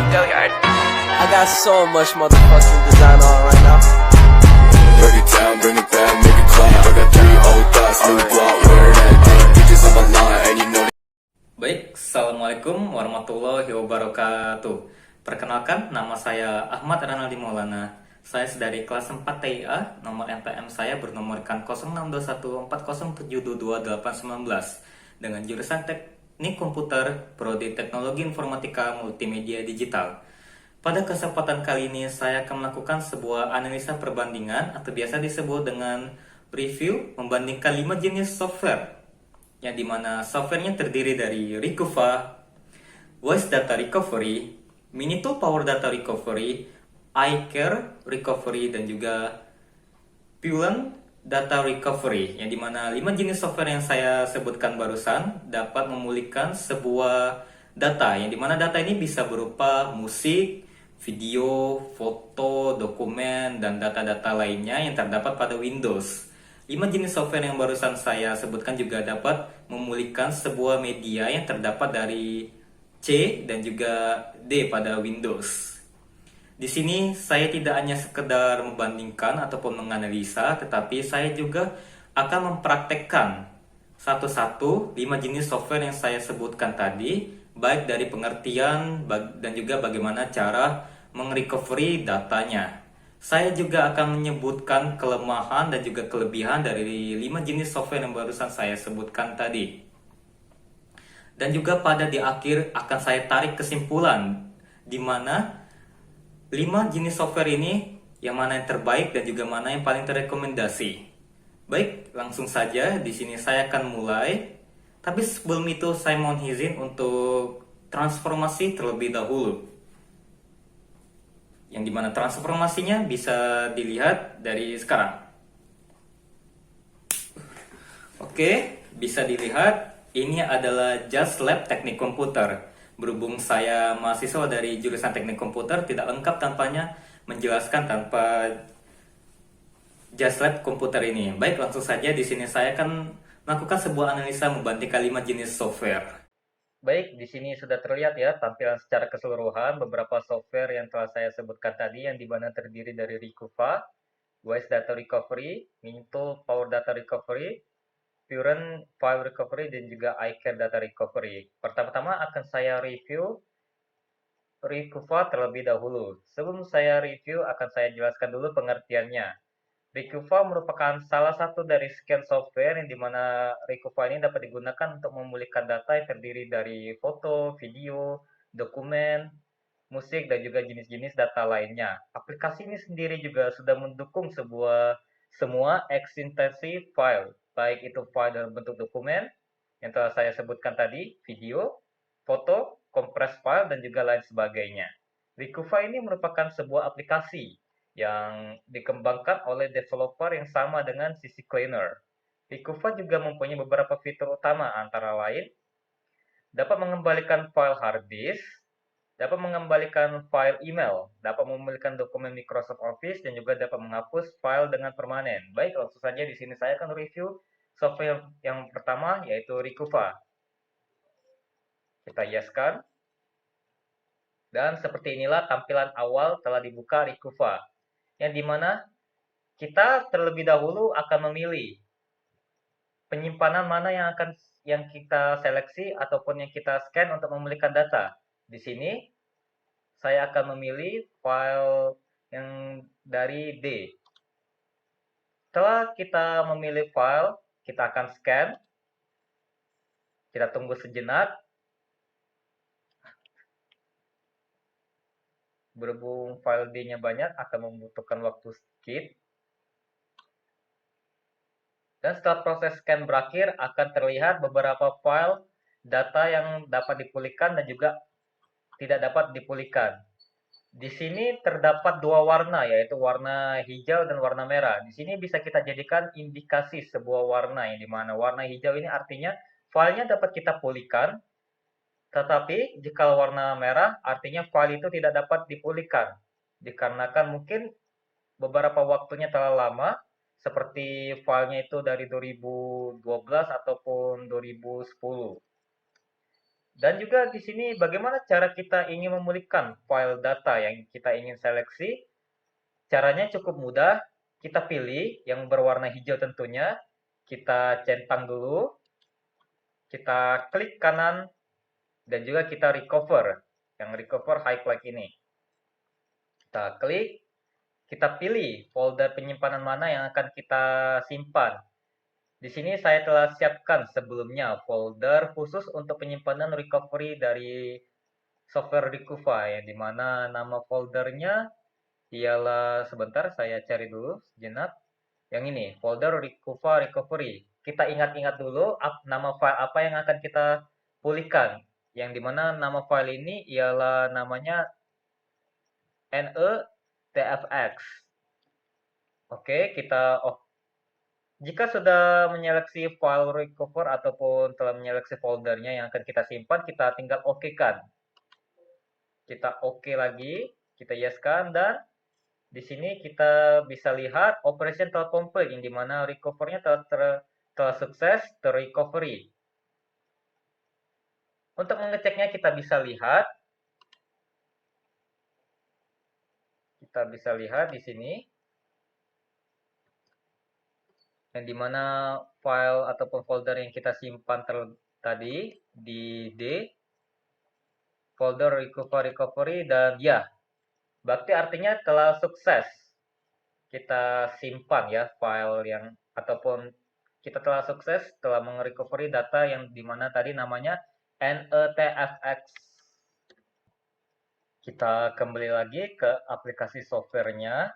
Billiard. I got so much motherfucking design on right now. Break it down, bring it back, make it clap. I got 3 old thoughts, new block, where that thing, bitches on my line, and you know. Baik, Assalamualaikum warahmatullahi wabarakatuh. Perkenalkan, nama saya Ahmad Ranaldi Maulana. Saya dari kelas 4 TIA, nomor NPM saya bernomorkan 062140722819 dengan jurusan Teknik Komputer, Prodi Teknologi Informatika Multimedia Digital. Pada kesempatan kali ini saya akan melakukan sebuah analisa perbandingan atau biasa disebut dengan review membandingkan 5 jenis software, yang dimana softwarenya terdiri dari Rikuva, Voice Data Recovery, Minitool Power Data Recovery, iCare Recovery, dan juga Pulent Data Recovery, yang dimana 5 jenis software yang saya sebutkan barusan dapat memulihkan sebuah data, yang dimana data ini bisa berupa musik, video, foto, dokumen, dan data-data lainnya yang terdapat pada Windows. 5 jenis software yang barusan saya sebutkan juga dapat memulihkan sebuah media yang terdapat dari C dan juga D pada Windows. Di sini saya tidak hanya sekedar membandingkan ataupun menganalisa, tetapi saya juga akan mempraktekkan satu-satu 5 jenis software yang saya sebutkan tadi, baik dari pengertian dan juga bagaimana cara meng-recovery datanya. Saya juga akan menyebutkan kelemahan dan juga kelebihan dari 5 jenis software yang barusan saya sebutkan tadi. Dan juga pada di akhir akan saya tarik kesimpulan di mana 5 jenis software ini yang mana yang terbaik dan juga mana yang paling terrekomendasi. Baik, langsung saja di sini saya akan mulai. Tapi sebelum itu saya mohon izin untuk transformasi terlebih dahulu. Yang dimana transformasinya bisa dilihat dari sekarang. Oke, bisa dilihat ini adalah Just Lab Teknik Komputer. Berhubung saya mahasiswa dari jurusan Teknik Komputer, tidak lengkap tanpanya menjelaskan tanpa Just Lab Komputer ini. Baik, langsung saja di sini saya akan melakukan sebuah analisa membandingkan 5 jenis software. Baik, di sini sudah terlihat ya tampilan secara keseluruhan beberapa software yang telah saya sebutkan tadi, yang dimana terdiri dari Rikuva, Voice Data Recovery, Minitool Power Data Recovery, Pulent File Recovery, dan juga iCare Data Recovery. Pertama-tama akan saya review Rikuva terlebih dahulu. Sebelum saya review, akan saya jelaskan dulu pengertiannya. Rikuva merupakan salah satu dari sekian software yang dimana Rikuva ini dapat digunakan untuk memulihkan data yang terdiri dari foto, video, dokumen, musik, dan juga jenis-jenis data lainnya. Aplikasi ini sendiri juga sudah mendukung semua ekstensi file, baik itu file dalam bentuk dokumen yang telah saya sebutkan tadi, video, foto, kompres file, dan juga lain sebagainya. Rikuva ini merupakan sebuah aplikasi yang dikembangkan oleh developer yang sama dengan CC Cleaner. Rikuva juga mempunyai beberapa fitur utama, antara lain dapat mengembalikan file hard disk, dapat mengembalikan file email, dapat memulihkan dokumen Microsoft Office, dan juga dapat menghapus file dengan permanen. Baik, langsung saja di sini saya akan review software yang pertama, yaitu Rikuva. Kita hiaskan. Dan seperti inilah tampilan awal telah dibuka Rikuva, yang dimana kita terlebih dahulu akan memilih penyimpanan mana yang kita seleksi ataupun yang kita scan untuk memulihkan data. Di sini saya akan memilih file yang dari D. Setelah kita memilih file, kita akan scan. Kita tunggu sejenak. Berhubung file D-nya banyak, akan membutuhkan waktu sedikit. Dan setelah proses scan berakhir, akan terlihat beberapa file data yang dapat dipulihkan dan juga tidak dapat dipulihkan. Di sini terdapat 2 warna, yaitu warna hijau dan warna merah. Di sini bisa kita jadikan indikasi sebuah warna, yang dimana warna hijau ini artinya filenya dapat kita pulihkan, tetapi jika warna merah artinya file itu tidak dapat dipulihkan, dikarenakan mungkin beberapa waktunya terlalu lama, seperti filenya itu dari 2012 ataupun 2010. Dan juga di sini bagaimana cara kita ingin memulihkan file data yang kita ingin seleksi. Caranya cukup mudah. Kita pilih yang berwarna hijau tentunya. Kita centang dulu. Kita klik kanan. Dan juga kita recover. Yang recover highlight ini. Kita klik. Kita pilih folder penyimpanan mana yang akan kita simpan. Di sini saya telah siapkan sebelumnya folder khusus untuk penyimpanan recovery dari software Rikuva, yang dimana nama foldernya ialah, sebentar saya cari dulu sejenak, yang ini, folder Rikuva Recovery. Kita ingat-ingat dulu nama file apa yang akan kita pulihkan, yang dimana nama file ini ialah namanya netfx. Oke, jika sudah menyeleksi file recover ataupun telah menyeleksi foldernya yang akan kita simpan, kita tinggal oke-kan. Kita oke lagi, kita yes-kan, dan di sini kita bisa lihat operation telah complete, yang dimana recovernya telah sukses terrecovery. Untuk mengeceknya kita bisa lihat di sini, yang dimana file ataupun folder yang kita simpan tadi di D, folder recovery, dan ya, berarti artinya telah sukses kita simpan ya file yang, ataupun kita telah sukses telah merecovery data yang dimana tadi namanya netfx. Kita kembali lagi ke aplikasi softwarenya.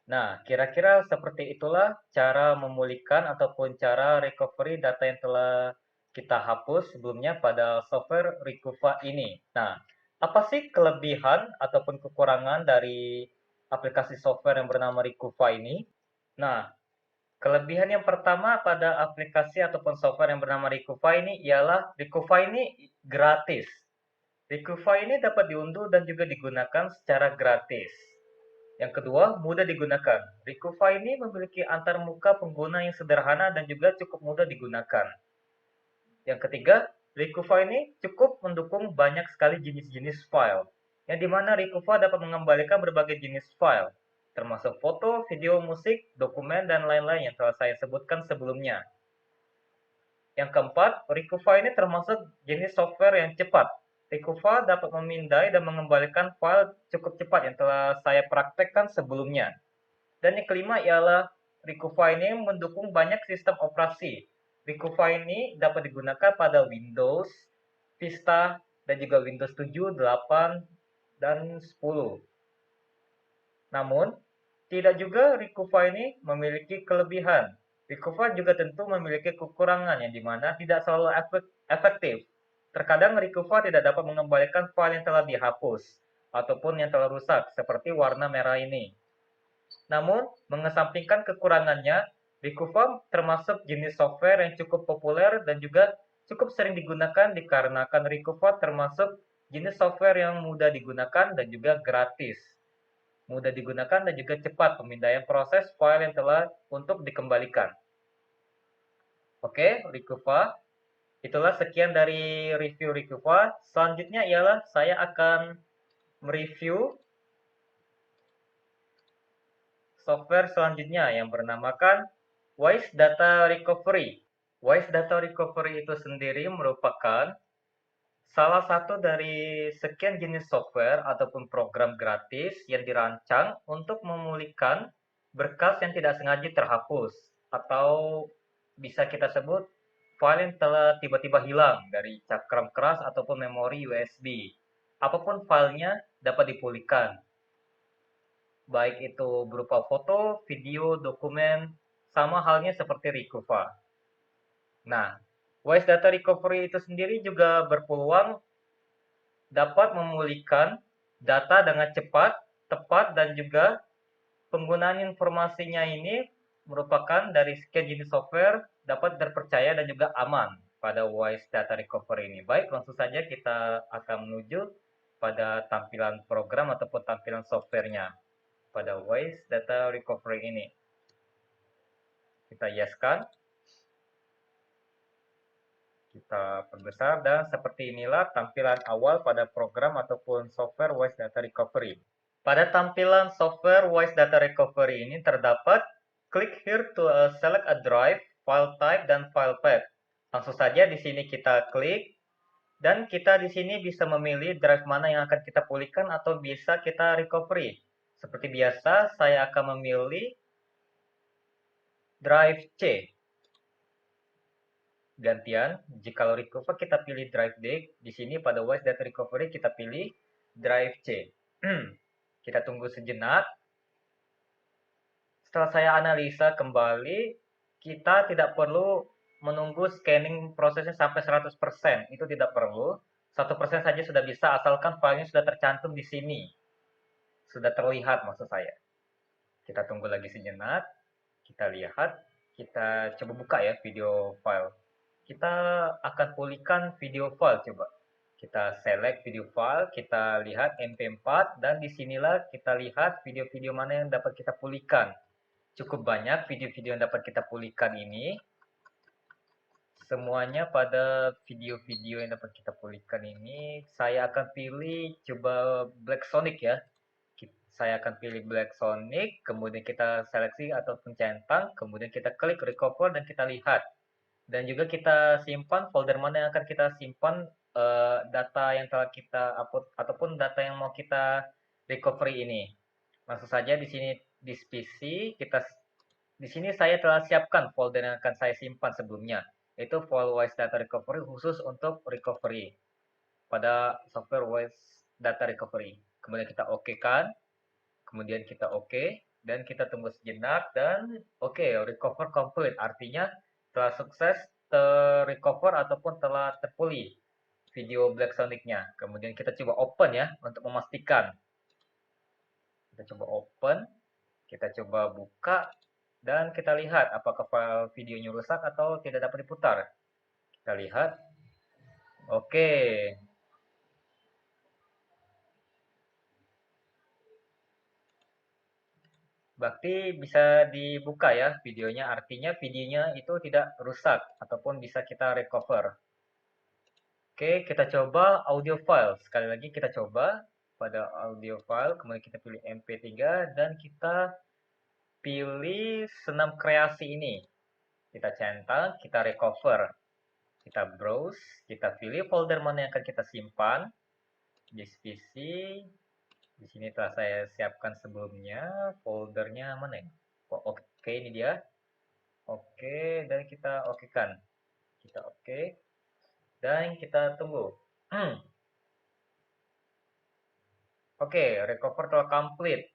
Nah, kira-kira seperti itulah cara memulihkan ataupun cara recovery data yang telah kita hapus sebelumnya pada software Rikuva ini. Nah, apa sih kelebihan ataupun kekurangan dari aplikasi software yang bernama Rikuva ini? Nah, kelebihan yang pertama pada aplikasi ataupun software yang bernama Rikuva ini ialah Rikuva ini gratis. Rikuva ini dapat diunduh dan juga digunakan secara gratis. Yang kedua, mudah digunakan. Rikuva ini memiliki antarmuka pengguna yang sederhana dan juga cukup mudah digunakan. Yang ketiga, Rikuva ini cukup mendukung banyak sekali jenis-jenis file, yang dimana Rikuva dapat mengembalikan berbagai jenis file, termasuk foto, video, musik, dokumen, dan lain-lain yang telah saya sebutkan sebelumnya. Yang keempat, Rikuva ini termasuk jenis software yang cepat. Rikuva dapat memindai dan mengembalikan file cukup cepat yang telah saya praktekkan sebelumnya. Dan yang kelima ialah Rikuva ini mendukung banyak sistem operasi. Rikuva ini dapat digunakan pada Windows, Vista, dan juga Windows 7, 8, dan 10. Namun, tidak juga Rikuva ini memiliki kelebihan. Rikuva juga tentu memiliki kekurangan yang dimana tidak selalu efektif. Terkadang Rikuva tidak dapat mengembalikan file yang telah dihapus ataupun yang telah rusak seperti warna merah ini. Namun, mengesampingkan kekurangannya, Rikuva termasuk jenis software yang cukup populer dan juga cukup sering digunakan dikarenakan Rikuva termasuk jenis software yang mudah digunakan dan juga gratis. Mudah digunakan dan juga cepat pemindaian proses file yang telah untuk dikembalikan. Oke, Rikuva. Itulah sekian dari review Rikuva. Selanjutnya ialah saya akan mereview software selanjutnya yang bernamakan Wise Data Recovery. Wise Data Recovery itu sendiri merupakan salah satu dari sekian jenis software ataupun program gratis yang dirancang untuk memulihkan berkas yang tidak sengaja terhapus, atau bisa kita sebut file yang telah tiba-tiba hilang dari cakram keras ataupun memori USB. Apapun filenya dapat dipulihkan, baik itu berupa foto, video, dokumen, sama halnya seperti Rikuva. Nah, Wise Data Recovery itu sendiri juga berpeluang dapat memulihkan data dengan cepat, tepat, dan juga penggunaan informasinya ini merupakan dari sekian jenis software dapat terpercaya dan juga aman pada Wise Data Recovery ini. Baik, langsung saja kita akan menuju pada tampilan program ataupun tampilan softwarenya pada Wise Data Recovery ini. Kita yes-kan. Kita perbesar dan seperti inilah tampilan awal pada program ataupun software Voice Data Recovery. Pada tampilan software Voice Data Recovery ini terdapat click here to select a drive, file type, dan file path. Langsung saja di sini kita klik dan kita di sini bisa memilih drive mana yang akan kita pulihkan atau bisa kita recovery. Seperti biasa, saya akan memilih drive C. Gantian, jika recover kita pilih drive D, di sini pada Voice Data Recovery kita pilih drive C. Kita tunggu sejenak. Setelah saya analisa kembali, kita tidak perlu menunggu scanning prosesnya sampai 100%. Itu tidak perlu. 1% saja sudah bisa asalkan filenya sudah tercantum di sini. Sudah terlihat maksud saya. Kita tunggu lagi sejenak. Kita lihat. Kita coba buka ya video file. Kita akan pulihkan video file coba. Kita select video file, kita lihat MP4 dan disinilah kita lihat video-video mana yang dapat kita pulihkan. Cukup banyak video-video yang dapat kita pulihkan ini. Semuanya pada video-video yang dapat kita pulihkan ini, saya akan pilih coba Black Sonic ya. Saya akan pilih Black Sonic, kemudian kita seleksi ataupun centang, kemudian kita klik recover dan kita lihat. Dan juga kita simpan folder mana yang akan kita simpan data yang telah kita upload ataupun data yang mau kita recovery ini. Langsung saja di sini di PC di sini saya telah siapkan folder yang akan saya simpan sebelumnya, yaitu file Voice Data Recovery khusus untuk recovery pada software Voice Data Recovery. Kemudian kita oke-kan, kemudian kita oke, dan kita tunggu sejenak dan oke, recover complete, artinya telah sukses terrecover ataupun telah terpulih video Black Sonic-nya. Kemudian kita coba open ya untuk memastikan. Kita coba open, kita coba buka dan kita lihat apakah file videonya rusak atau tidak dapat diputar. Kita lihat. Oke. Berarti bisa dibuka ya videonya, artinya videonya itu tidak rusak ataupun bisa kita recover. Oke, kita coba audio file. Sekali lagi kita coba pada audio file, kemudian kita pilih MP3 dan kita pilih senam kreasi ini. Kita centang, kita recover. Kita browse, kita pilih folder mana yang akan kita simpan. Disk PC. Di sini telah saya siapkan sebelumnya, foldernya mana ya? Oh, oke, ini dia. Oke, dan kita okekan. Kita oke. Dan kita tunggu. Oke, recover telah complete.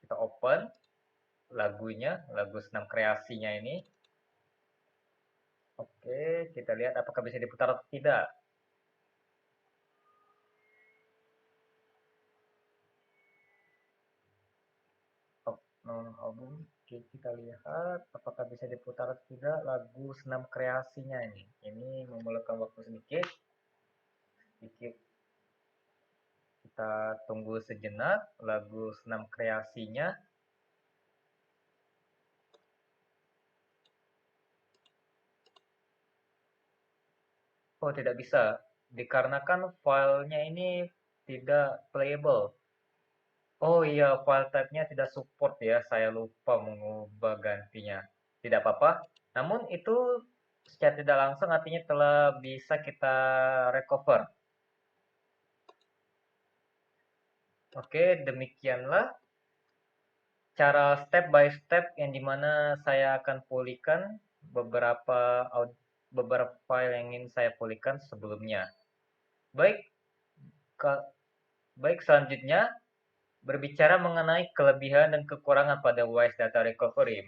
Kita open lagunya, lagu senam kreasinya ini. Oke, kita lihat apakah bisa diputar atau tidak. Album. Oke, kita lihat apakah bisa diputar atau tidak lagu senam kreasinya ini. Ini memerlukan waktu sedikit. Kita tunggu sejenak lagu senam kreasinya. Oh, tidak bisa. Dikarenakan filenya ini tidak playable. Oh iya, file type-nya tidak support ya, saya lupa mengubah gantinya. Tidak apa-apa, namun itu secara tidak langsung artinya telah bisa kita recover. Oke, demikianlah cara step by step yang dimana saya akan pulihkan beberapa file yang ingin saya pulihkan sebelumnya. Baik, selanjutnya berbicara mengenai kelebihan dan kekurangan pada Voice Data Recovery.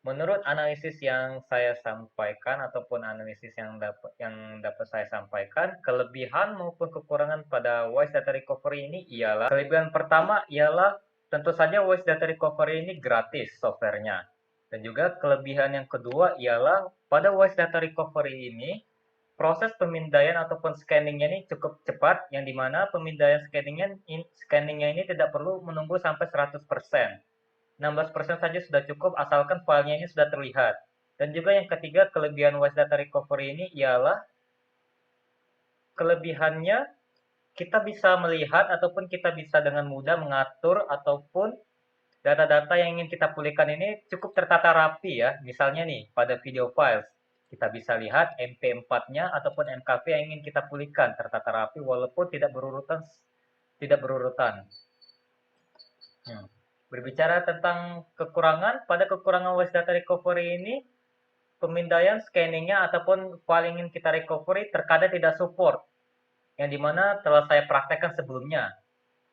Menurut analisis yang saya sampaikan ataupun analisis yang dapat saya sampaikan, kelebihan maupun kekurangan pada Voice Data Recovery ini ialah, kelebihan pertama ialah tentu saja Voice Data Recovery ini gratis softwarenya. Dan juga kelebihan yang kedua ialah pada Voice Data Recovery ini proses pemindaian ataupun scanningnya ini cukup cepat, yang dimana pemindaian scanningnya ini tidak perlu menunggu sampai 100%. 16% saja sudah cukup asalkan filenya ini sudah terlihat. Dan juga yang ketiga, kelebihan Wise Data Recovery ini ialah kelebihannya kita bisa melihat ataupun kita bisa dengan mudah mengatur ataupun data-data yang ingin kita pulihkan ini cukup tertata rapi ya. Misalnya nih, pada video files, kita bisa lihat MP4-nya ataupun MKV yang ingin kita pulihkan tertata rapi walaupun tidak berurutan. Berbicara tentang kekurangan, pada kekurangan Wise Data Recovery ini, pemindaian scanningnya ataupun file yang ingin kita recovery terkadang tidak support. Yang dimana telah saya praktekkan sebelumnya.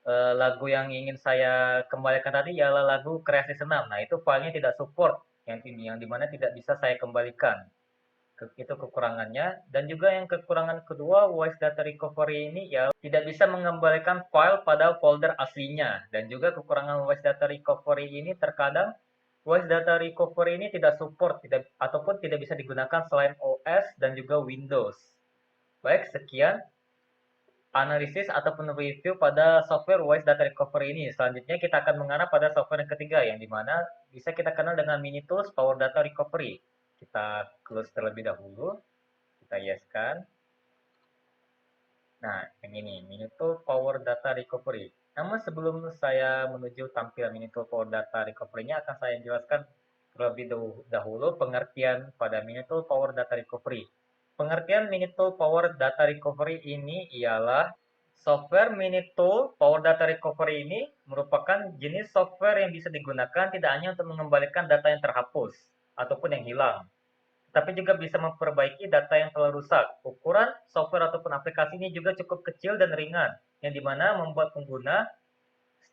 Lagu yang ingin saya kembalikan tadi ialah lagu Kreasi Senam. Nah, itu filenya tidak support yang dimana tidak bisa saya kembalikan. Itu kekurangannya. Dan juga yang kekurangan kedua, Wise Data Recovery ini ya tidak bisa mengembalikan file pada folder aslinya. Dan juga kekurangan Wise Data Recovery ini terkadang Wise Data Recovery ini tidak support ataupun tidak bisa digunakan selain OS dan juga Windows. Baik, sekian analisis ataupun review pada software Wise Data Recovery ini. Selanjutnya kita akan mengarah pada software yang ketiga yang dimana bisa kita kenal dengan Minitools Power Data Recovery. Kita close terlebih dahulu, kita yes-kan. Nah, yang ini Minitools Power Data Recovery. Namun sebelum saya menuju tampilan Minitools Power Data Recovery-nya akan saya jelaskan terlebih dahulu pengertian pada Minitools Power Data Recovery. Pengertian Minitool Power Data Recovery ini ialah software Minitool Power Data Recovery ini merupakan jenis software yang bisa digunakan tidak hanya untuk mengembalikan data yang terhapus ataupun yang hilang, tapi juga bisa memperbaiki data yang telah rusak. Ukuran software ataupun aplikasi ini juga cukup kecil dan ringan, yang dimana membuat pengguna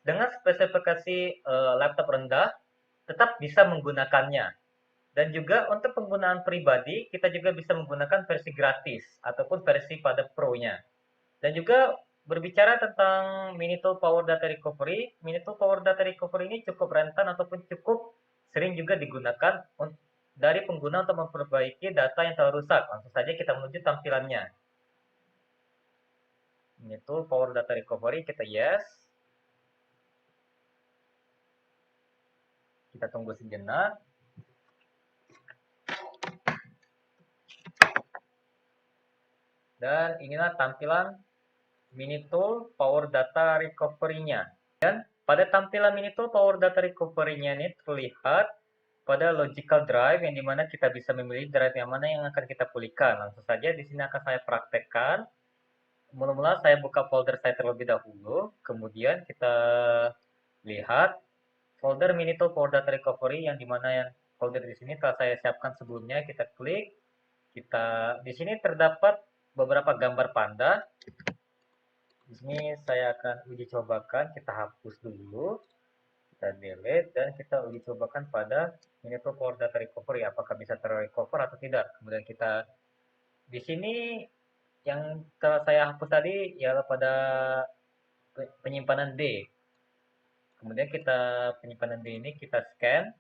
dengan spesifikasi laptop rendah tetap bisa menggunakannya. Dan juga untuk penggunaan pribadi, kita juga bisa menggunakan versi gratis ataupun versi pada Pro-nya. Dan juga berbicara tentang Minitool Power Data Recovery, Minitool Power Data Recovery ini cukup rentan ataupun cukup sering juga digunakan dari pengguna untuk memperbaiki data yang telah rusak. Langsung saja kita menuju tampilannya. Minitool Power Data Recovery, kita yes. Kita tunggu sejenak. Dan inilah tampilan Minitool Power Data Recovery-nya. Dan pada tampilan Minitool Power Data Recovery-nya ini terlihat pada logical drive yang dimana kita bisa memilih drive yang mana yang akan kita pulihkan. Langsung saja di sini akan saya praktekkan. Mula-mula saya buka folder saya terlebih dahulu, kemudian kita lihat folder Minitool Power Data Recovery yang dimana yang folder di sini telah saya siapkan sebelumnya. Kita klik, di sini terdapat beberapa gambar panda. Di sini saya akan uji cobakan, kita hapus dulu, kita delete, dan kita uji cobakan pada Minitool Power Data Recovery, apakah bisa terrecover atau tidak. Kemudian kita di sini yang telah saya hapus tadi ialah pada penyimpanan D. Kemudian kita penyimpanan D ini kita scan,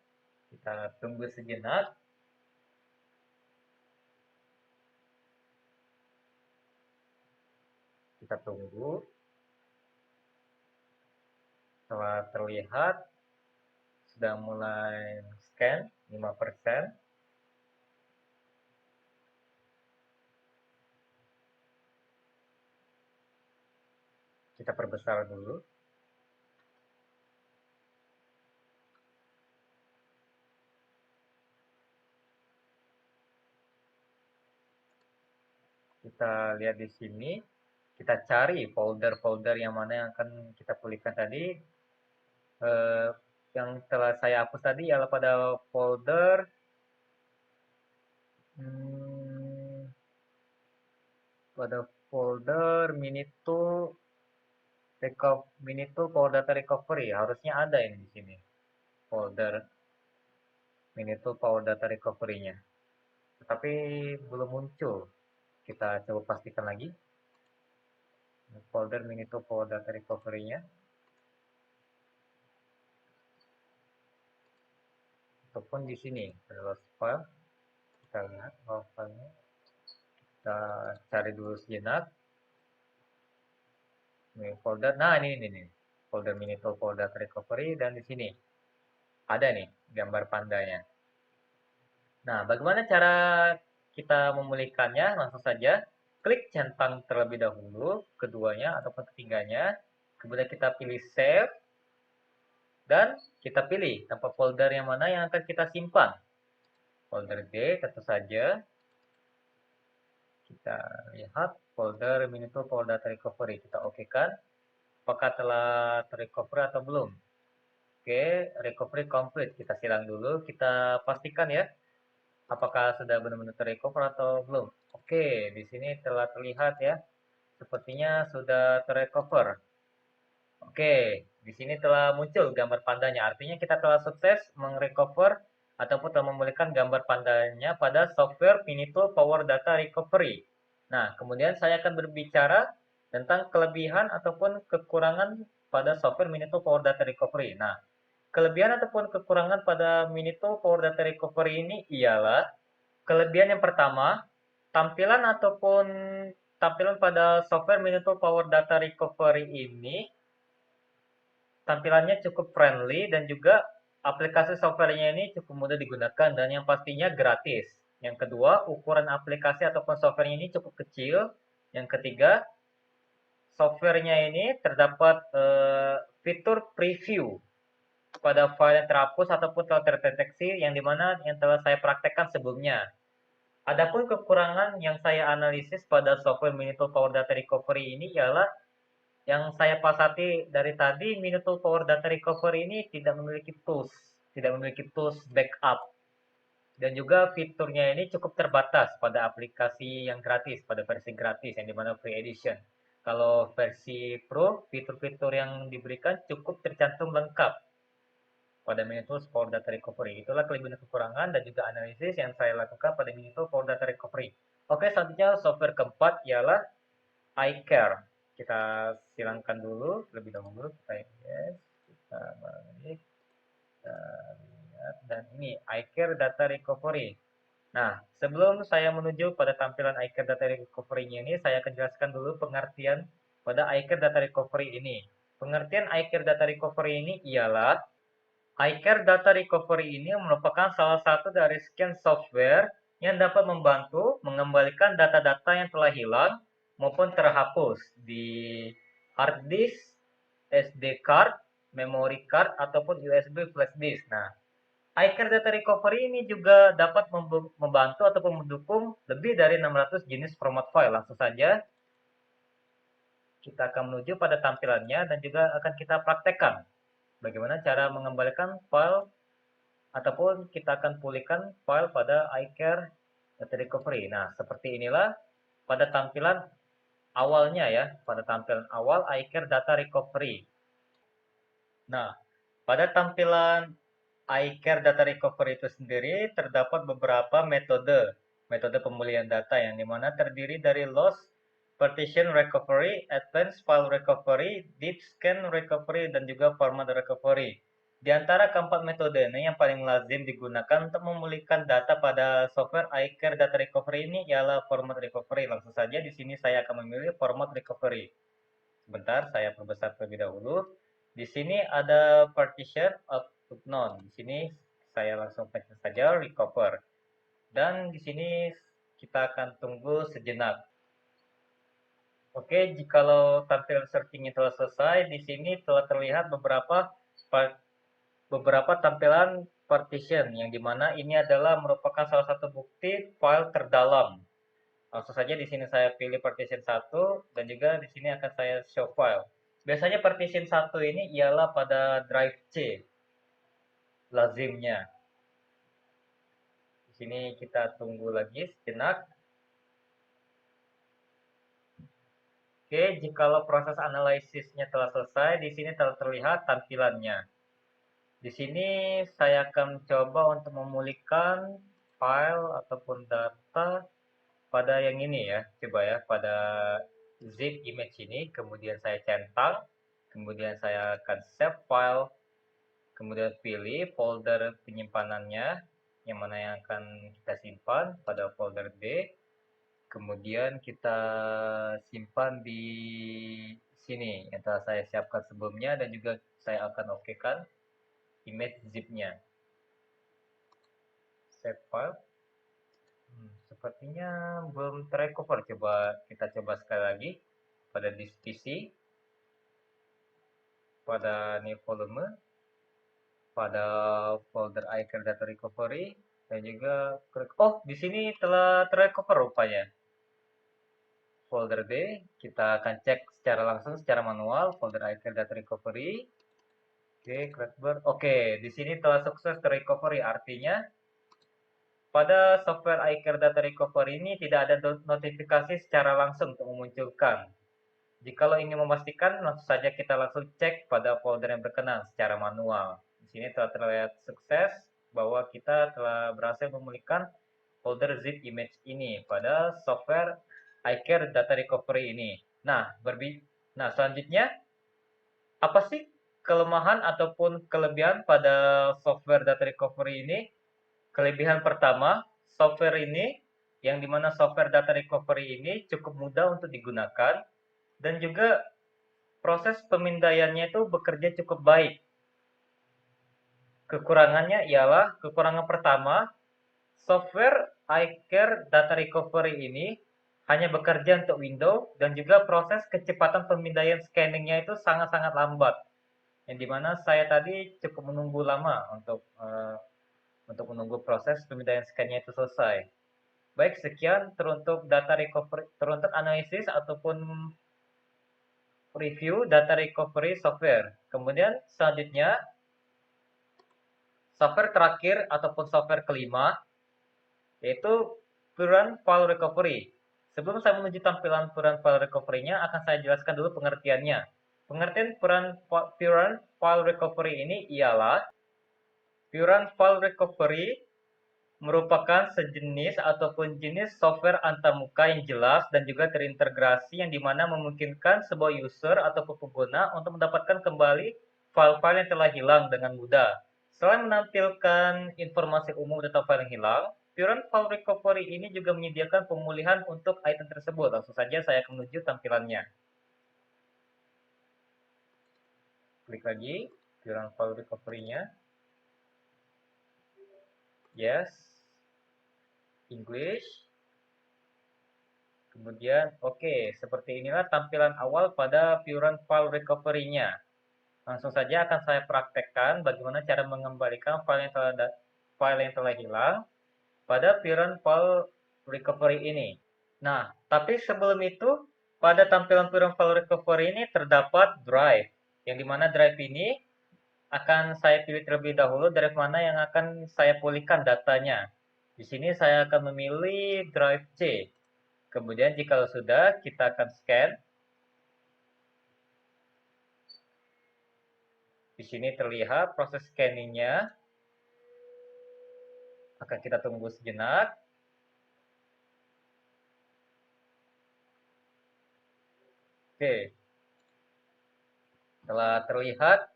kita tunggu sejenak. Kita tunggu. Setelah terlihat sudah mulai scan 5%. Kita perbesar dulu. Kita lihat di sini. Kita cari folder-folder yang mana yang akan kita pulihkan tadi. Yang telah saya hapus tadi ialah pada folder Minitool Power Data Recovery. Harusnya ada ini di sini folder Minitool Power Data Recovery-nya, tetapi belum muncul. Kita coba pastikan lagi folder Minitool Power Data Recovery-nya. Ataupun di sini lost file. Kita lihat filenya. Kita cari dulu sejenak. Ini folder. Nah, ini folder Minitool Power Data Recovery, dan di sini ada nih gambar pandanya. Nah, bagaimana cara kita memulihkannya? Langsung saja klik centang terlebih dahulu, keduanya ataupun ketiganya. Kemudian kita pilih save dan kita pilih tempat folder yang mana yang akan kita simpan. Folder D tentu saja. Kita lihat folder Minito Power Data Recovery. Kita oke kan? Apakah telah terrecover atau belum? Oke, recovery complete. Kita silang dulu, kita pastikan ya. Apakah sudah benar-benar terrecover atau belum? Oke, di sini telah terlihat ya. Sepertinya sudah terrecover. Oke, di sini telah muncul gambar pandanya. Artinya kita telah sukses mengrecover ataupun telah memulihkan gambar pandanya pada software Finito Power Data Recovery. Nah, kemudian saya akan berbicara tentang kelebihan ataupun kekurangan pada software Finito Power Data Recovery. Nah, kelebihan ataupun kekurangan pada Minito Power Data Recovery ini ialah kelebihan yang pertama, tampilan ataupun tampilan pada software Minito Power Data Recovery ini tampilannya cukup friendly dan juga aplikasi softwarenya ini cukup mudah digunakan dan yang pastinya gratis. Yang kedua, ukuran aplikasi ataupun softwarenya ini cukup kecil. Yang ketiga, softwarenya ini terdapat fitur preview pada file yang terhapus ataupun telah terdeteksi yang dimana yang telah saya praktekkan sebelumnya. Adapun kekurangan yang saya analisis pada software Minito Power Data Recovery ini ialah yang saya pasati dari tadi, Minito Power Data Recovery ini tidak memiliki tools backup. Dan juga fiturnya ini cukup terbatas pada aplikasi yang gratis, pada versi gratis yang dimana free edition. Kalau versi Pro, fitur-fitur yang diberikan cukup tercantum lengkap pada Minito Power Data Recovery. Itulah kelebihan dan kekurangan dan juga analisis yang saya lakukan pada Minito Power Data Recovery. Oke, selanjutnya software keempat ialah iCare. Kita silangkan dulu terlebih dahulu. Kita yes, kita balik. Kita lihat. Dan ini iCare Data Recovery. Nah, sebelum saya menuju pada tampilan iCare Data Recovery-nya ini, saya akan jelaskan dulu pengertian pada iCare Data Recovery ini. Pengertian iCare Data Recovery ini ialah iCare Data Recovery ini merupakan salah satu dari sekian software yang dapat membantu mengembalikan data-data yang telah hilang maupun terhapus di hard disk, SD card, memory card, ataupun USB flash disk. Nah, iCare Data Recovery ini juga dapat membantu ataupun mendukung lebih dari 600 jenis format file. Langsung saja kita akan menuju pada tampilannya dan juga akan kita praktekkan bagaimana cara mengembalikan file ataupun kita akan pulihkan file pada iCare Data Recovery. Nah, seperti inilah pada tampilan awalnya ya, pada tampilan awal iCare Data Recovery. Nah, pada tampilan iCare Data Recovery itu sendiri terdapat beberapa metode pemulihan data yang dimana terdiri dari Loss Partition Recovery, Advanced File Recovery, Deep Scan Recovery, dan juga Format Recovery. Di antara keempat metode ini yang paling lazim digunakan untuk memulihkan data pada software iCare Data Recovery ini ialah Format Recovery. Langsung saja di sini saya akan memilih Format Recovery. Sebentar, saya perbesar terlebih dahulu. Di sini ada partition output none. Di sini saya langsung pencet saja recover. Dan di sini kita akan tunggu sejenak. Oke, jikalau tampilan searching telah selesai, di sini telah terlihat beberapa tampilan partition yang dimana ini adalah merupakan salah satu bukti file terdalam. Langsung saja di sini saya pilih partition 1 dan juga di sini akan saya show file. Biasanya partition 1 ini ialah pada drive C lazimnya. Di sini kita tunggu lagi sejenak. Oke, jikalau proses analisisnya telah selesai, di sini telah terlihat tampilannya. Di sini saya akan coba untuk memulihkan file ataupun data pada yang ini ya, coba ya, pada zip image ini, kemudian saya centang, kemudian saya akan save file, kemudian pilih folder penyimpanannya, yang mana yang akan kita simpan pada folder D, kemudian kita simpan di sini yang telah saya siapkan sebelumnya dan juga saya akan okekan image zip-nya. Save file. sepertinya belum terrecover. Kita coba sekali lagi pada PC, pada new volume, pada folder iCare data recovery, dan juga di sini telah terrecover rupanya. Folder D, kita akan cek secara langsung secara manual folder iCare data recovery. Oke, Crackbird. Oke, di sini telah sukses terrecovery, artinya pada software iCare Data Recovery ini tidak ada notifikasi secara langsung untuk memunculkan. Jikalau ingin memastikan, langsung saja kita langsung cek pada folder yang berkenan secara manual. Di sini telah terlihat sukses bahwa kita telah berhasil memulihkan folder zip image ini pada software iCare Data Recovery ini. Nah, selanjutnya apa sih kelemahan ataupun kelebihan pada software data recovery ini? Kelebihan pertama, software ini, yang dimana software data recovery ini cukup mudah untuk digunakan, dan juga proses pemindaiannya itu bekerja cukup baik. Kekurangannya ialah, kekurangan pertama, software iCare Data Recovery ini hanya bekerja untuk Windows, dan juga proses kecepatan pemindaian scanningnya itu sangat-sangat lambat. Yang dimana saya tadi cukup menunggu lama untuk menunggu proses pemindaian scan-nya itu selesai. Baik, sekian teruntuk data recovery, teruntuk analisis ataupun review data recovery software. Kemudian selanjutnya, software terakhir ataupun software kelima, yaitu Purun File Recovery. Sebelum saya menuju tampilan Purun File Recovery-nya, akan saya jelaskan dulu pengertiannya. Pengertian Purun File Recovery ini ialah Purun File Recovery merupakan sejenis ataupun jenis software antarmuka yang jelas dan juga terintegrasi yang dimana memungkinkan sebuah user ataupun pengguna untuk mendapatkan kembali file-file yang telah hilang dengan mudah. Selain menampilkan informasi umum tentang file yang hilang, Purun File Recovery ini juga menyediakan pemulihan untuk item tersebut. Langsung saja saya akan menuju tampilannya. Klik lagi Purun File Recovery-nya. Yes, English. Kemudian, oke, seperti inilah tampilan awal pada Purun File Recovery-nya. Langsung saja akan saya praktekkan bagaimana cara mengembalikan file yang telah hilang pada Purun File Recovery ini. Nah, tapi sebelum itu, pada tampilan Purun File Recovery ini terdapat drive, yang dimana drive ini akan saya pilih terlebih dahulu drive mana yang akan saya pulihkan datanya. Di sini saya akan memilih drive C. Kemudian jika sudah, kita akan scan. Di sini terlihat proses scanningnya. Akan kita tunggu sejenak. Oke. Telah terlihat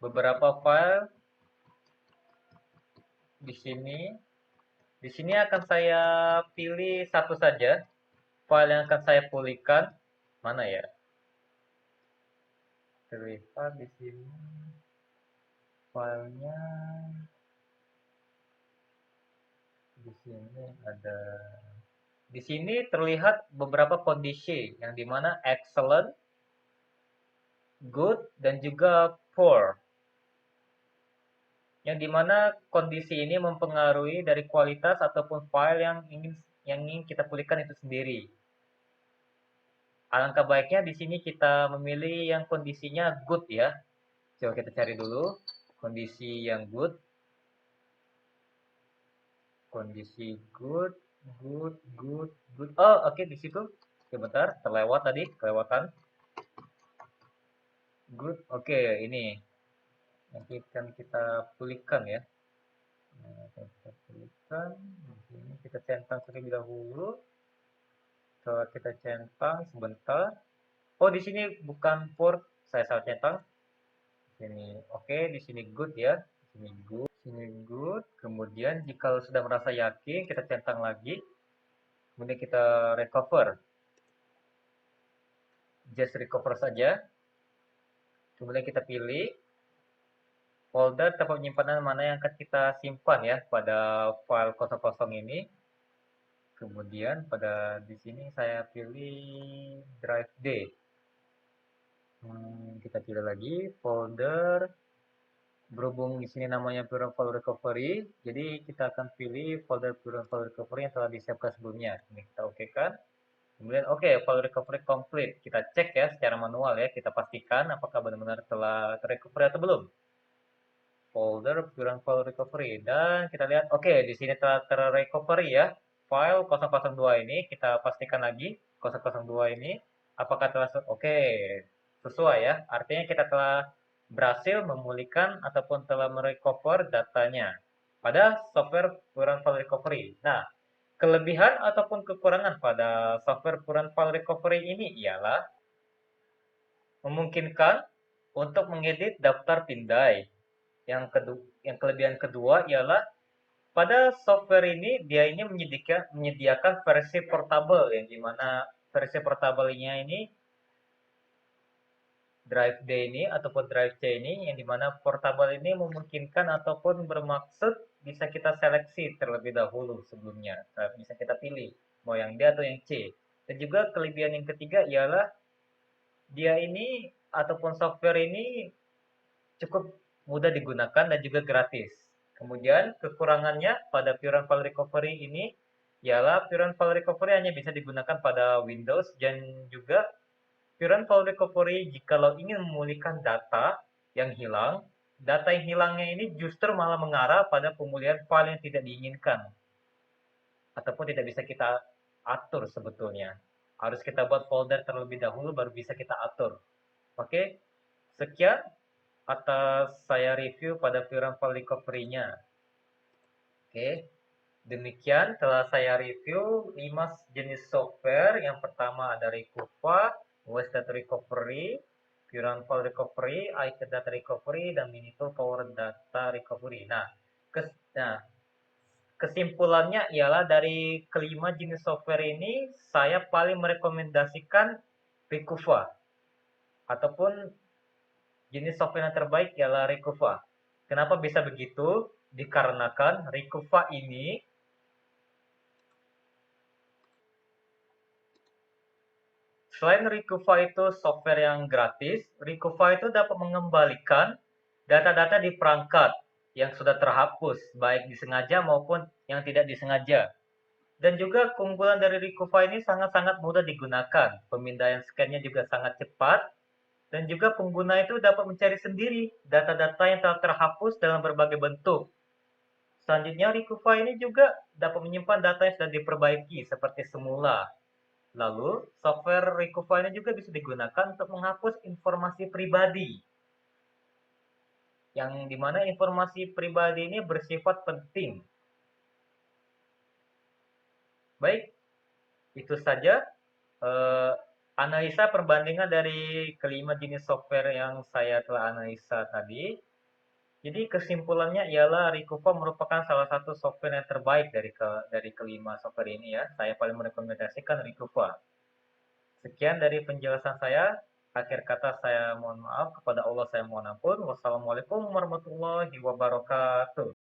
beberapa file di sini. Di sini akan saya pilih satu saja file yang akan saya pulihkan. Mana ya? Terlihat di sini filenya. Di sini ada. Di sini terlihat beberapa kondisi yang dimana excellent, good, dan juga poor. Yang dimana kondisi ini mempengaruhi dari kualitas ataupun file yang ingin kita pulihkan itu sendiri. Alangkah baiknya di sini kita memilih yang kondisinya good ya. Coba kita cari dulu kondisi yang good. Kondisi good. Oh, oke, di situ. Sebentar, terlewat tadi, kelewatan. Good. Oke, ini. Nanti akan kita pulihkan ya. Nah, kita pulihkan. Di sini kita centang terlebih dahulu. Setelah kita centang sebentar. Oh, di sini bukan port, saya salah centang. Di sini oke, di sini good ya. Di sini good. Sini good, kemudian jika sudah merasa yakin, kita centang lagi, kemudian kita recover, just recover saja, kemudian kita pilih folder tempat penyimpanan mana yang akan kita simpan ya pada file 00 ini, Kemudian pada di sini saya pilih drive D. Kita pilih lagi folder. Berhubung di sini namanya Pure File Recovery, jadi kita akan pilih folder Pure File Recovery yang telah disiapkan sebelumnya. Ini kita oke kan. Kemudian oke, file recovery complete. Kita cek ya secara manual ya, kita pastikan apakah benar-benar telah terrecovery atau belum. Folder Pure File Recovery, dan kita lihat oke, di sini telah terrecovery ya. File 002 ini kita pastikan lagi 002 ini apakah telah oke, sesuai ya. Artinya kita telah berhasil memulihkan ataupun telah merecover datanya pada software Pure File Recovery. Nah, kelebihan ataupun kekurangan pada software Pure File Recovery ini ialah memungkinkan untuk mengedit daftar pindai. Yang kelebihan kedua ialah pada software ini dia ini menyediakan versi portable, yang dimana versi portable-nya ini drive D ini ataupun drive C ini, yang dimana portable ini memungkinkan ataupun bermaksud bisa kita seleksi terlebih dahulu sebelumnya. Bisa kita pilih mau yang D atau yang C. Dan juga kelebihan yang ketiga ialah dia ini ataupun software ini cukup mudah digunakan dan juga gratis. Kemudian kekurangannya pada Pure File Recovery ini ialah Pure File Recovery hanya bisa digunakan pada Windows, dan juga Pure File Recovery jikalau ingin memulihkan data yang hilang, data yang hilangnya ini justru malah mengarah pada pemulihan file yang tidak diinginkan ataupun tidak bisa kita atur sebetulnya. Harus kita buat folder terlebih dahulu baru bisa kita atur. Oke, sekian atas saya review pada Pure File Recovery-nya. Oke, demikian telah saya review 5 jenis software. Yang pertama ada Recover, OS Data Recovery, Pure File Recovery, iCloud Data Recovery, dan Minitool Power Data Recovery. Nah, kesimpulannya ialah dari kelima jenis software ini, saya paling merekomendasikan Recover. Ataupun jenis software yang terbaik ialah Recover. Kenapa bisa begitu? Dikarenakan Recover ini selain Recover itu software yang gratis, Recover itu dapat mengembalikan data-data di perangkat yang sudah terhapus, baik disengaja maupun yang tidak disengaja. Dan juga keunggulan dari Recover ini sangat-sangat mudah digunakan. Pemindaian scan-nya juga sangat cepat. Dan juga pengguna itu dapat mencari sendiri data-data yang telah terhapus dalam berbagai bentuk. Selanjutnya, Recover ini juga dapat menyimpan data yang sudah diperbaiki seperti semula. Lalu, software Recover ini juga bisa digunakan untuk menghapus informasi pribadi. Yang dimana informasi pribadi ini bersifat penting. Baik, itu saja analisa perbandingan dari kelima jenis software yang saya telah analisa tadi. Jadi kesimpulannya ialah Recover merupakan salah satu software yang terbaik dari kelima software ini ya. Saya paling merekomendasikan Recover. Sekian dari penjelasan saya. Akhir kata saya mohon maaf, kepada Allah saya mohon ampun. Wassalamualaikum warahmatullahi wabarakatuh.